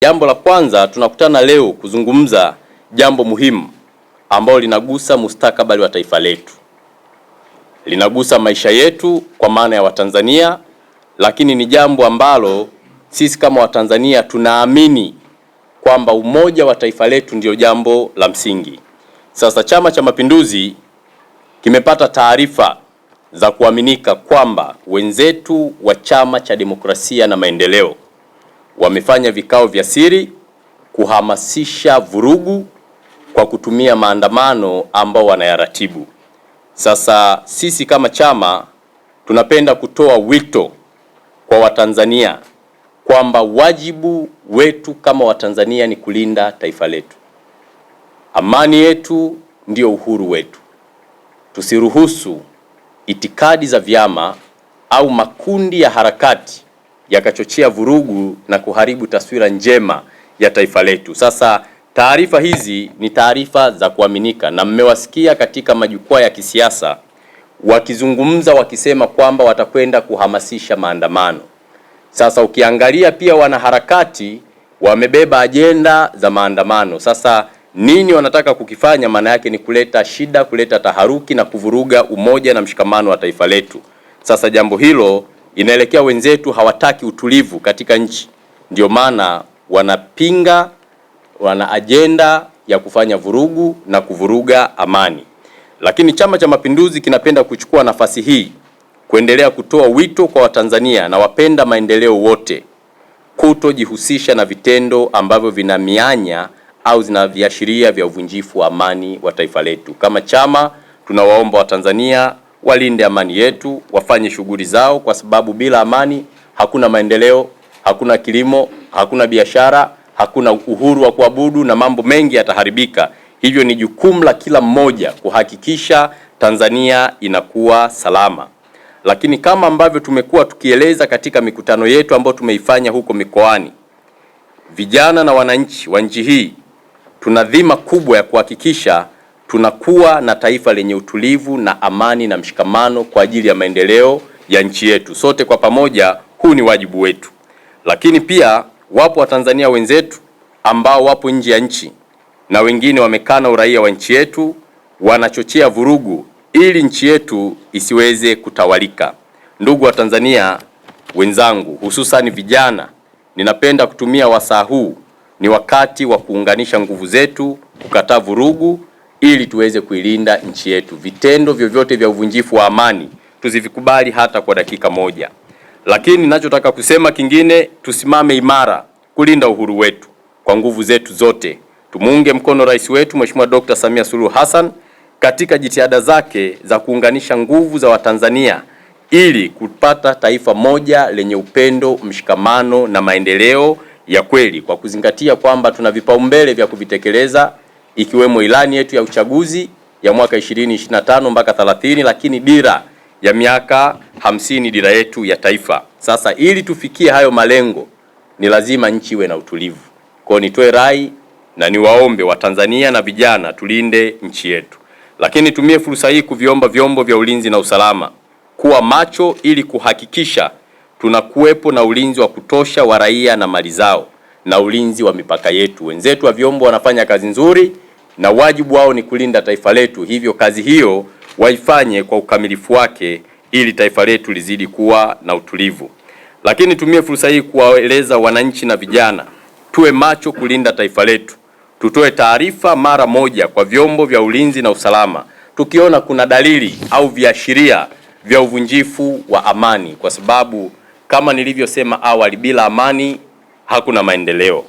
Jambo la kwanza, tunakutana leo kuzungumza jambo muhimu ambalo linagusa mustakabali wa taifa letu. Linagusa maisha yetu kwa maana ya Watanzania, lakini ni jambo ambalo sisi kama Watanzania tunaamini kwamba umoja wa taifa letu ndio jambo la msingi. Sasa Chama cha Mapinduzi kimepata taarifa za kuaminika kwamba wenzetu wa Chama cha Demokrasia na Maendeleo wamefanya vikao vya siri kuhamasisha vurugu kwa kutumia maandamano ambao wanayaratibu. Sasa sisi kama chama tunapenda kutoa wito kwa Watanzania kwamba wajibu wetu kama Watanzania ni kulinda taifa letu. Amani yetu ndio uhuru wetu. Tusiruhusu itikadi za vyama au makundi ya harakati yakachochea vurugu na kuharibu taswira njema ya taifa letu. Sasa taarifa hizi ni taarifa za kuaminika na mmewasikia katika majukwaa ya kisiasa wakizungumza wakisema kwamba watakwenda kuhamasisha maandamano. Sasa ukiangalia pia wanaharakati wamebeba ajenda za maandamano. Sasa nini wanataka kukifanya? Maana yake ni kuleta shida, kuleta taharuki na kuvuruga umoja na mshikamano wa taifa letu. Sasa jambo hilo inaelekea wenzetu hawataki utulivu katika nchi. Ndio maana wanapinga, wana ajenda ya kufanya vurugu na kuvuruga amani. Lakini Chama cha Mapinduzi kinapenda kuchukua nafasi hii kuendelea kutoa wito kwa Watanzania na wapenda maendeleo wote kutojihusisha na vitendo ambavyo vina mianya au zina viashiria vya uvunjifu wa amani wa taifa letu. Kama chama tunawaomba Watanzania walinde amani yetu, wafanye shughuli zao, kwa sababu bila amani hakuna maendeleo, hakuna kilimo, hakuna biashara, hakuna uhuru wa kuabudu na mambo mengi yataharibika. Hivyo ni jukumu la kila mmoja kuhakikisha Tanzania inakuwa salama. Lakini kama ambavyo tumekuwa tukieleza katika mikutano yetu ambayo tumeifanya huko mikoani, vijana na wananchi wa nchi hii tuna dhima kubwa ya kuhakikisha tunakuwa na taifa lenye utulivu na amani na mshikamano kwa ajili ya maendeleo ya nchi yetu. Sote kwa pamoja, huu ni wajibu wetu. Lakini pia wapo Watanzania wenzetu ambao wapo nje ya nchi na wengine wamekana uraia wa nchi yetu, wanachochea vurugu ili nchi yetu isiweze kutawalika. Ndugu wa Tanzania wenzangu, hususan vijana, ninapenda kutumia wasaa huu, ni wakati wa kuunganisha nguvu zetu, kukataa vurugu ili tuweze kuilinda nchi yetu. Vitendo vyovyote vya uvunjifu wa amani tusivikubali hata kwa dakika moja. Lakini ninachotaka kusema kingine, tusimame imara kulinda uhuru wetu kwa nguvu zetu zote. Tumuunge mkono rais wetu Mheshimiwa Dr. Samia Suluhu Hassan katika jitihada zake za kuunganisha nguvu za Watanzania ili kupata taifa moja lenye upendo, mshikamano na maendeleo ya kweli, kwa kuzingatia kwamba tuna vipaumbele vya kuvitekeleza ikiwemo ilani yetu ya uchaguzi ya mwaka 2025 mpaka 30, lakini dira ya miaka 50, dira yetu ya taifa. Sasa ili tufikie hayo malengo ni lazima nchi iwe na utulivu. Kwa nitoe rai na niwaombe Watanzania na vijana tulinde nchi yetu. Lakini tumie fursa hii kuviomba vyombo vya ulinzi na usalama kuwa macho ili kuhakikisha tunakuwepo na ulinzi wa kutosha wa raia na mali zao na ulinzi wa mipaka yetu. Wenzetu wa vyombo wanafanya kazi nzuri na wajibu wao ni kulinda taifa letu. Hivyo kazi hiyo waifanye kwa ukamilifu wake ili taifa letu lizidi kuwa na utulivu. Lakini tumie fursa hii kuwaeleza wananchi na vijana tuwe macho kulinda taifa letu. Tutoe taarifa mara moja kwa vyombo vya ulinzi na usalama tukiona kuna dalili au viashiria vya uvunjifu wa amani, kwa sababu kama nilivyosema awali, bila amani hakuna maendeleo.